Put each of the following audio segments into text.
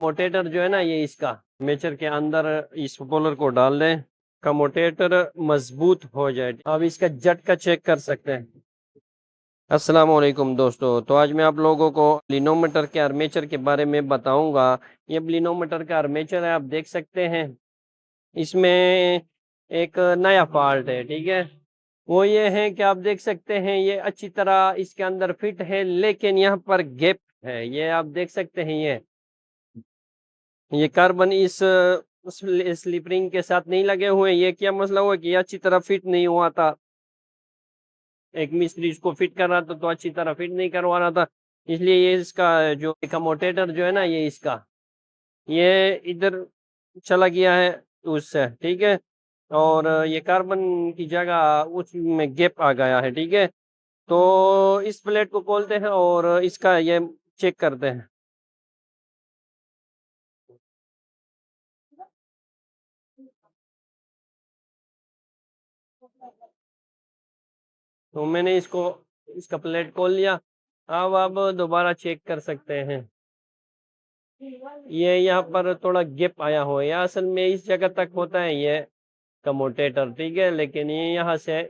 Commutator जो है ना, ये इसका मेचर के अंदर इस पोलर को डाल दें, कमोटेटर मजबूत हो जाए। अब इसका झटका चेक कर सकते हैं। अस्सलाम वालेकुम दोस्तों, तो आज मैं आप लोगों को लिनोमीटर के आर्मेचर के बारे में बताऊंगा। ये लिनोमीटर का आर्मेचर है, आप देख सकते हैं। इसमें एक नया फॉल्ट है, ठीक है। वो ये है कि आप देख सकते हैं ये अच्छी तरह इसके अंदर फिट है, लेकिन यहाँ पर गैप है। ये आप देख सकते हैं, ये कार्बन इस स्लिपरिंग के साथ नहीं लगे हुए। ये क्या मसला हुआ कि ये अच्छी तरह फिट नहीं हुआ था। एक मिस्त्री इसको फिट कर रहा था तो अच्छी तरह फिट नहीं करवा रहा था, इसलिए ये इसका जो कमोटेटर जो है ना, ये इसका ये इधर चला गया है उससे, ठीक है। और ये कार्बन की जगह उसमें गैप आ गया है, ठीक है। तो इस प्लेट को खोलते हैं और इसका ये चेक करते हैं। तो मैंने इसका प्लेट खोल लिया। अब आप दोबारा चेक कर सकते हैं। ये यहाँ पर थोड़ा गैप आया हुआ है, असल में इस जगह तक होता है ये कमोटेटर, ठीक है। लेकिन ये यहाँ से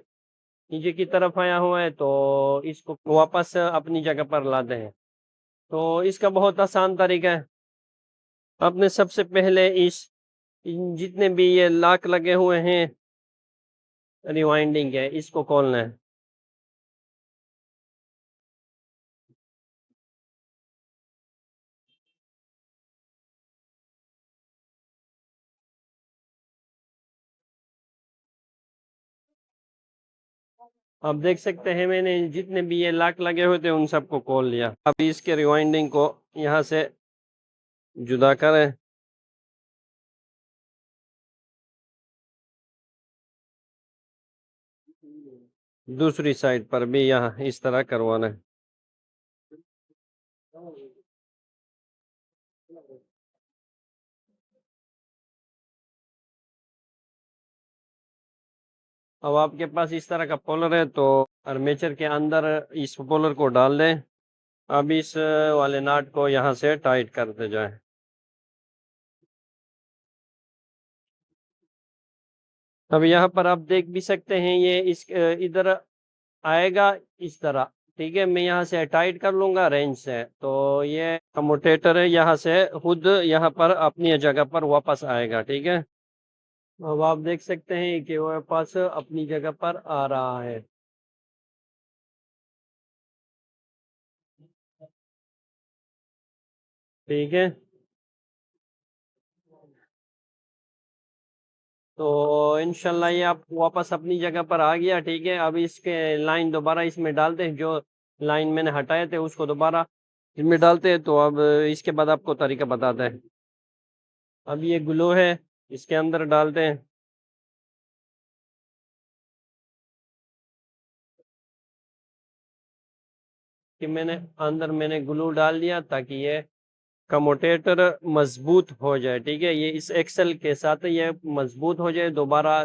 नीचे की तरफ आया हुआ है, तो इसको वापस अपनी जगह पर लाते हैं। तो इसका बहुत आसान तरीका है। आपने सबसे पहले जितने भी ये लॉक लगे हुए हैं, रिवाइंडिंग है, इसको खोलना है। आप देख सकते हैं मैंने जितने भी ये लॉक लगे हुए थे उन सबको खोल लिया। अब इसके रिवाइंडिंग को यहाँ से जुदा करें। दूसरी साइड पर भी यहाँ इस तरह करवाना है। अब आपके पास इस तरह का पोलर है तो आर्मेचर के अंदर इस पोलर को डाल दें। अब इस वाले नाट को यहाँ से टाइट करते जाएं। अब यहाँ पर आप देख भी सकते हैं ये इस इधर आएगा इस तरह, ठीक है। मैं यहाँ से टाइट कर लूंगा रेंज से, तो ये कम्यूटेटर है यहाँ से खुद यहाँ पर अपनी जगह पर वापस आएगा, ठीक है। अब आप देख सकते हैं कि वो वापस अपनी जगह पर आ रहा है। ठीक है, तो इंशाल्लाह ये आप वापस अपनी जगह पर आ गया, ठीक है। अब इसके लाइन दोबारा इसमें डालते हैं, जो लाइन मैंने हटाए थे उसको दोबारा इसमें डालते हैं। तो अब इसके बाद आपको तरीका बताते हैं। अब ये ग्लू है, इसके अंदर डालते हैं। कि मैंने ग्लू डाल दिया ताकि ये कमोटेटर मजबूत हो जाए, ठीक है। ये इस एक्सेल के साथ ये मजबूत हो जाए, दोबारा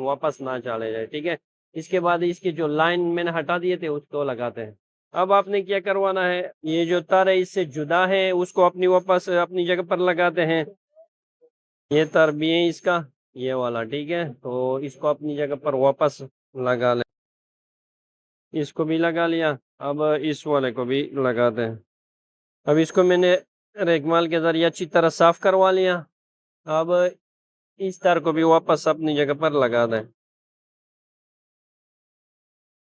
वापस ना चले जाए, ठीक है। इसके बाद इसकी जो लाइन मैंने हटा दिए थे उसको लगाते हैं। अब आपने क्या करवाना है, ये जो तार है इससे जुदा है उसको अपनी वापस अपनी जगह पर लगाते हैं। ये तार भी है इसका, ये वाला, ठीक है। तो इसको अपनी जगह पर वापस लगा ले। इसको भी लगा लिया। अब इस वाले को भी लगाते हैं। अब इसको मैंने रेगमाल के जरिए अच्छी तरह साफ करवा लिया। अब इस तार को भी वापस अपनी जगह पर लगा दें।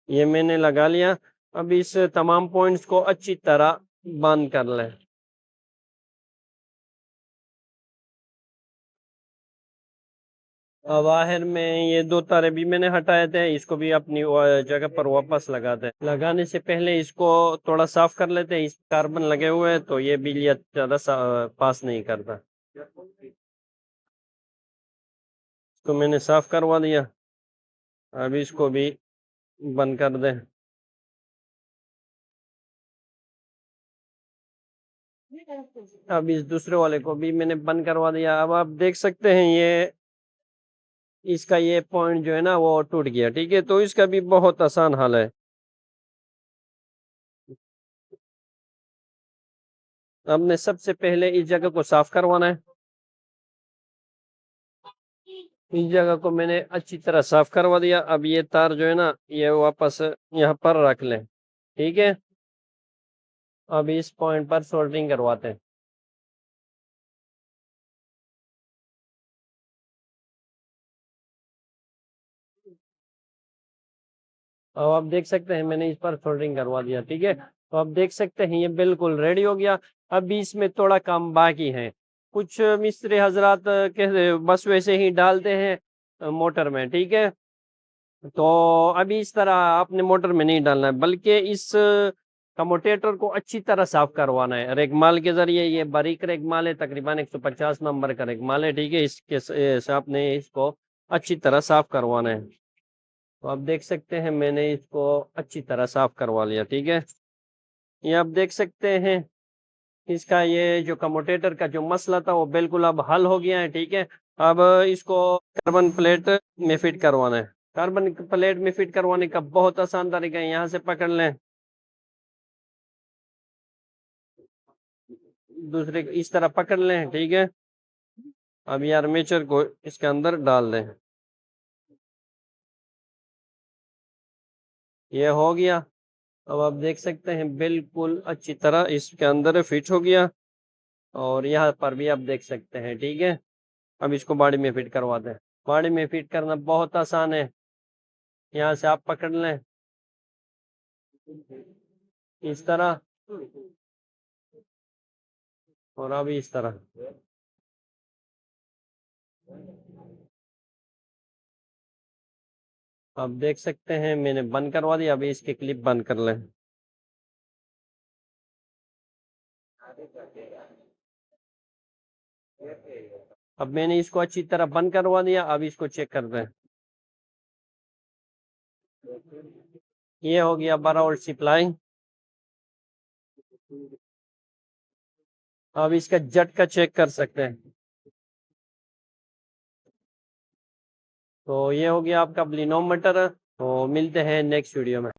ये मैंने लगा लिया। अब इस तमाम पॉइंट्स को अच्छी तरह बंद कर लें। अब आखिर में ये दो तारे भी मैंने हटाए थे, इसको भी अपनी जगह पर वापस लगा दें। लगाने से पहले इसको थोड़ा साफ कर लेते हैं। इस कार्बन लगे हुए हैं तो ये बिजली ज्यादा पास नहीं करता। इसको मैंने साफ करवा दिया। अब इसको भी बंद कर दें। अब इस दूसरे वाले को भी मैंने बंद करवा दिया। अब आप देख सकते हैं ये इसका ये पॉइंट जो है ना वो टूट गया, ठीक है। तो इसका भी बहुत आसान हल है। हमने सबसे पहले इस जगह को साफ करवाना है। इस जगह को मैंने अच्छी तरह साफ करवा दिया। अब ये तार जो है ना, ये वापस यहाँ पर रख लें। ठीक है, अब इस पॉइंट पर सोल्डरिंग करवाते हैं। अब आप देख सकते हैं मैंने इस पर सोल्डरिंग करवा दिया। ठीक है, तो आप देख सकते हैं ये बिल्कुल रेडी हो गया। अभी इसमें थोड़ा काम बाकी है। कुछ मिस्त्री हजरात के बस वैसे ही डालते हैं मोटर में। ठीक है, तो अभी इस तरह आपने मोटर में नहीं डालना है, बल्कि इस कम्यूटेटर को अच्छी तरह साफ करवाना है रेगमाल के जरिए। ये बारीक रेगमाल है, तकरीबन 150 नंबर का रेगमाल है। ठीक है, इसके से आपने इसको अच्छी तरह साफ करवाना है। तो आप देख सकते हैं मैंने इसको अच्छी तरह साफ करवा लिया। ठीक है, ये आप देख सकते हैं इसका ये जो कम्यूटेटर का जो मसला था वो बिल्कुल अब हल हो गया है। ठीक है, अब इसको कार्बन प्लेट में फिट करवाना है। कार्बन प्लेट में फिट करवाने का बहुत आसान तरीका है, यहाँ से पकड़ लें, दूसरे इस तरह पकड़ लें। ठीक है, अब ये आर्मेचर को इसके अंदर डाल दें। ये हो गया। अब आप देख सकते हैं बिल्कुल अच्छी तरह इसके अंदर फिट हो गया, और यहाँ पर भी आप देख सकते हैं। ठीक है, अब इसको बॉडी में फिट करवा दें। बॉडी में फिट करना बहुत आसान है, यहाँ से आप पकड़ लें इस तरह, और अभी इस तरह। आप देख सकते हैं मैंने बंद करवा दिया। अभी इसकी क्लिप बंद कर लें। अब मैंने इसको अच्छी तरह बंद करवा दिया। अब इसको चेक कर रहे हैं। ये हो गया 12 वोल्ट सप्लाई। अब इसका झटका चेक कर सकते हैं। तो ये हो गया आपका ब्लिनोमीटर। तो मिलते हैं नेक्स्ट वीडियो में।